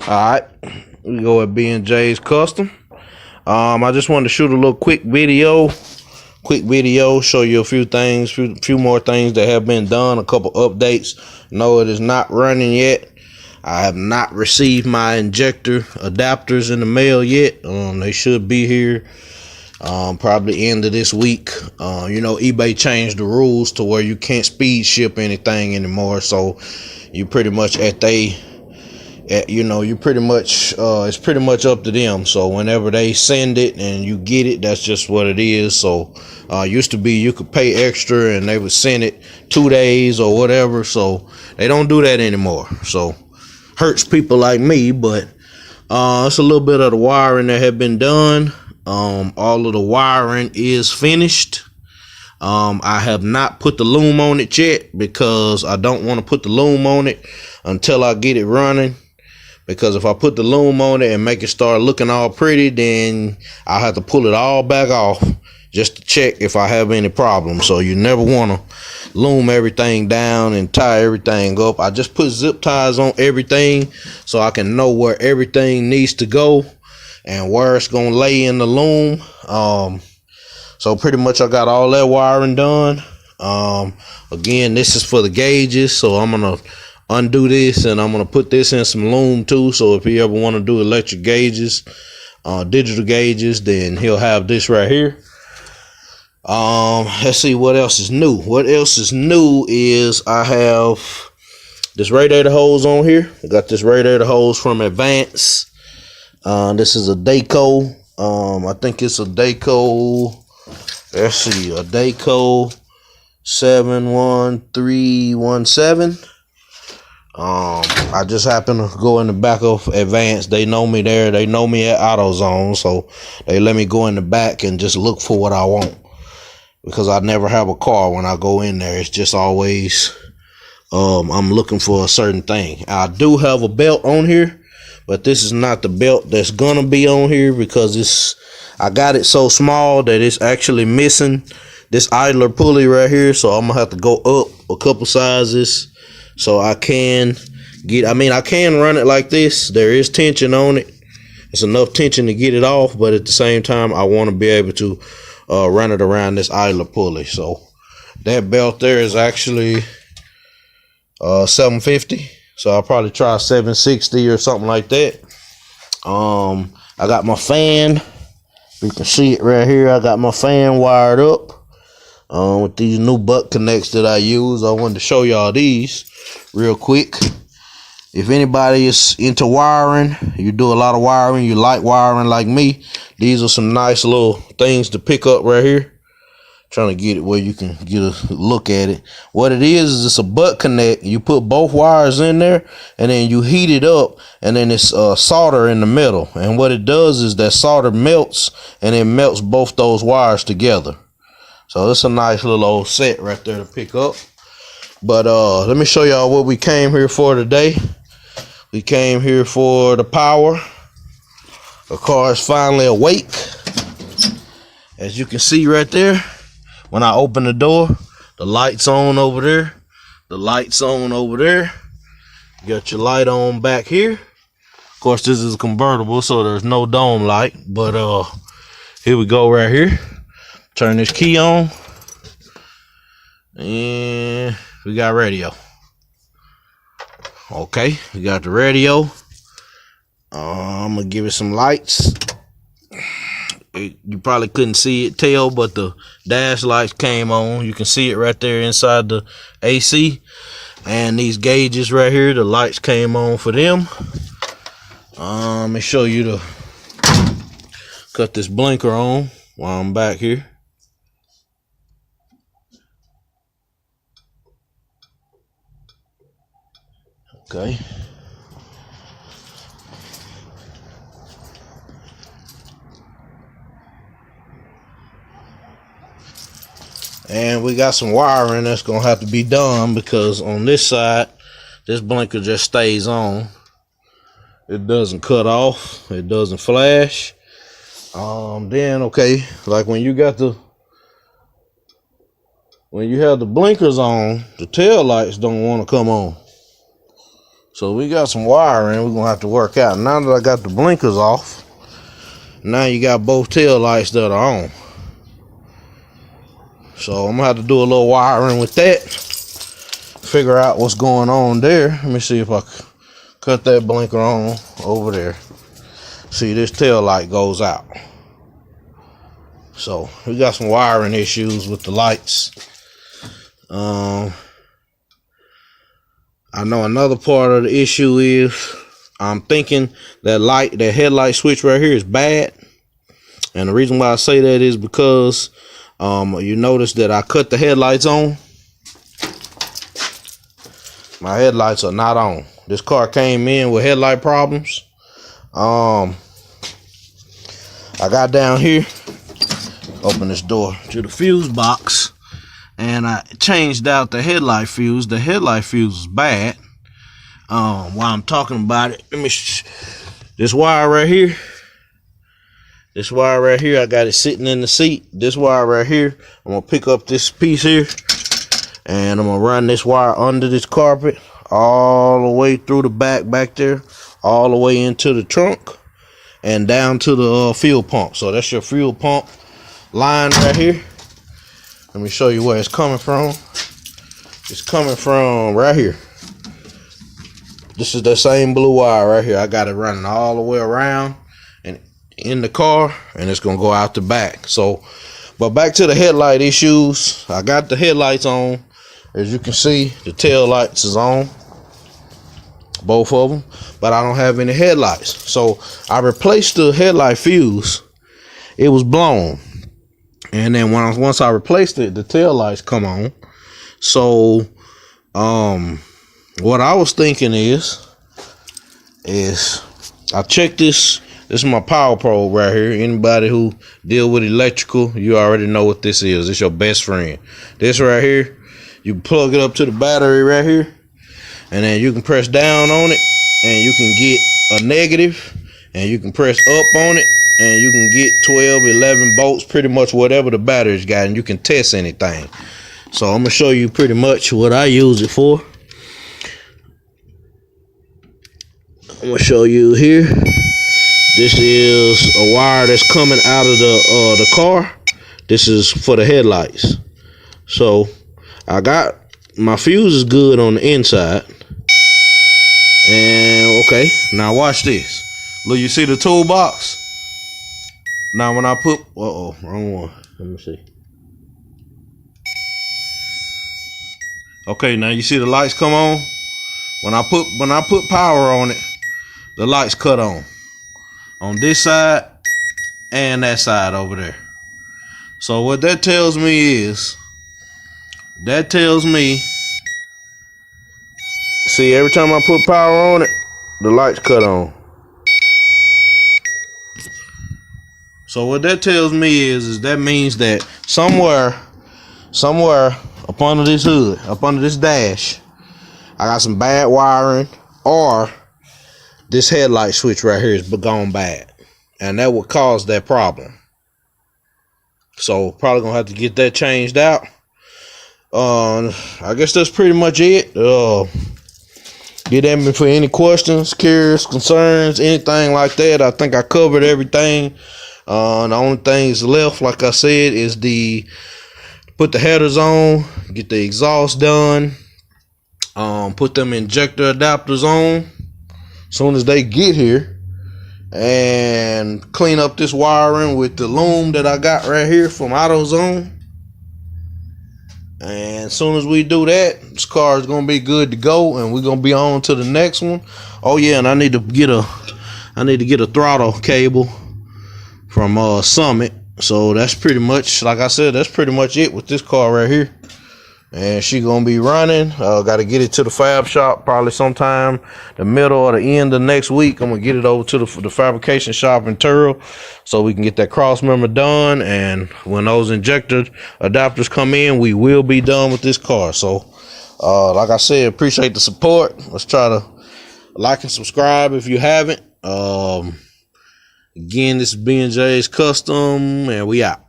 Alright, we go at B&J's Custom. I just wanted to shoot a little quick video, show you a few things, few more things that have been done, a couple updates. No, it is not running yet. I have not received my injector adapters in the mail yet. They should be here probably end of this week. You know, eBay changed the rules to where you can't speed ship anything anymore, so you pretty much you pretty much it's pretty much up to them. So whenever they send it and you get it, that's just what it is. So used to be you could pay extra and they would send it 2 days or whatever. So they don't do that anymore. So hurts people like me, but it's a little bit of the wiring that had been done. All of the wiring is finished. I have not put the loom on it yet because I don't want to put the loom on it until I get it running. Because if I put the loom on it and make it start looking all pretty, then I'll have to pull it all back off just to check if I have any problems. So you never want to loom everything down and tie everything up. I just put zip ties on everything so I can know where everything needs to go and where it's going to lay in the loom. So pretty much I got all that wiring done. Again, this is for the gauges, so I'm going to undo this and I'm going to put this in some loom too. So if you ever want to do electric gauges, digital gauges, then he'll have this right here. Let's see what else is new. What else is new is I have this radiator hose on here. I got this radiator hose from Advance. This is a Daco. I think it's a Daco. Let's see, a Daco 71317. I just happen to go in the back of Advance. They know me there. They know me at AutoZone, so they let me go in the back and just look for what I want. Because I never have a car when I go in there. It's just always I'm looking for a certain thing. I do have a belt on here, but this is not the belt that's gonna be on here because I got it so small that it's actually missing this idler pulley right here. So I'm gonna have to go up a couple sizes so I can I can run it like this. There is tension on it. It's enough tension to get it off, but at the same time I want to be able to run it around this idler pulley. So that belt there is actually $750. So I'll probably try $760 or something like that. I got my fan. You can see it right here. I got my fan wired up with these new butt connects that I use. I wanted to show y'all these real quick. If anybody is into wiring, you do a lot of wiring, you like wiring like me, these are some nice little things to pick up right here. Trying to get it where you can get a look at it. What it is it's a butt connect. You put both wires in there and then you heat it up, and then it's solder in the middle. And what it does is that solder melts and it melts both those wires together. So it's a nice little old set right there to pick up. But let me show y'all what we came here for today. We came here for the power. The car is finally awake. As you can see right there, when I open the door, the light's on over there. The light's on over there. You got your light on back here. Of course, this is a convertible, so there's no dome light. But here we go right here. Turn this key on. And we got radio. Okay, we got the radio. I'm gonna give it some lights. You probably couldn't tell, but the dash lights came on. You can see it right there inside the AC. And these gauges right here, the lights came on for them. Let me show you cut this blinker on while I'm back here. Okay. And we got some wiring that's gonna have to be done because on this side, this blinker just stays on. It doesn't cut off. It doesn't flash. Then okay, like when you have the blinkers on, the tail lights don't want to come on. So we got some wiring we're gonna have to work out. Now that I got the blinkers off, now you got both tail lights that are on. So I'm gonna have to do a little wiring with that, figure out what's going on there. Let me see if I can cut that blinker on over there. See, this tail light goes out. So we got some wiring issues with the lights. I know another part of the issue is I'm thinking that headlight switch right here is bad. And the reason why I say that is because you notice that I cut the headlights on. My headlights are not on. This car came in with headlight problems. I got down here, open this door to the fuse box, and I changed out the headlight fuse. The headlight fuse is bad. While I'm talking about it, this wire right here, I got it sitting in the seat. This wire right here, I'm gonna pick up this piece here, and I'm gonna run this wire under this carpet all the way through the back there, all the way into the trunk and down to the fuel pump. So that's your fuel pump line right here. Let me show you where it's coming from. It's coming from right here. This is the same blue wire right here. I got it running all the way around and in the car, and it's gonna go out the back. So, but back to the headlight issues. I got the headlights on. As you can see, the tail lights is on, both of them, but I don't have any headlights. So I replaced the headlight fuse. It was blown, and then once I replaced it, the tail lights come on. So what I was thinking is I checked this. This is my power probe right here. Anybody who deal with electrical, you already know what this is. It's your best friend. This right here, you plug it up to the battery right here, and then you can press down on it, and you can get a negative, and you can press up on it, and you can get 12, 11 volts, pretty much whatever the battery's got, and you can test anything. So I'm gonna show you pretty much what I use it for. I'm gonna show you here. This is a wire that's coming out of the car. This is for the headlights. So I got my fuse is good on the inside. And okay, now watch this. Look, you see the toolbox? Now when I put, wrong one. Let me see. Okay, now you see the lights come on. When I put power on it, the lights cut on this side and that side over there. So what that tells me is, see, every time I put power on it, the lights cut on. So what that tells me is that means that somewhere up under this hood, up under this dash, I got some bad wiring, or this headlight switch right here is gone bad, and that would cause that problem. So probably gonna have to get that changed out. I guess that's pretty much it. Get at me for any questions, curious, concerns, anything like that. I think I covered everything. The only things left, like I said, is put the headers on, get the exhaust done, put them injector adapters on as soon as they get here, and clean up this wiring with the loom that I got right here from AutoZone. And as soon as we do that, this car is gonna be good to go, and we're gonna be on to the next one. Oh yeah, and I need to get a throttle cable from Summit. So that's pretty much, like I said, that's pretty much it with this car right here. And she gonna be running. Got to get it to the fab shop probably sometime the middle or the end of next week. I'm gonna get it over to the fabrication shop in Turl, so we can get that cross member done. And when those injector adapters come in, we will be done with this car. So like I said, appreciate the support. Let's try to like and subscribe if you haven't. Again, this is B&J's Custom, and we out.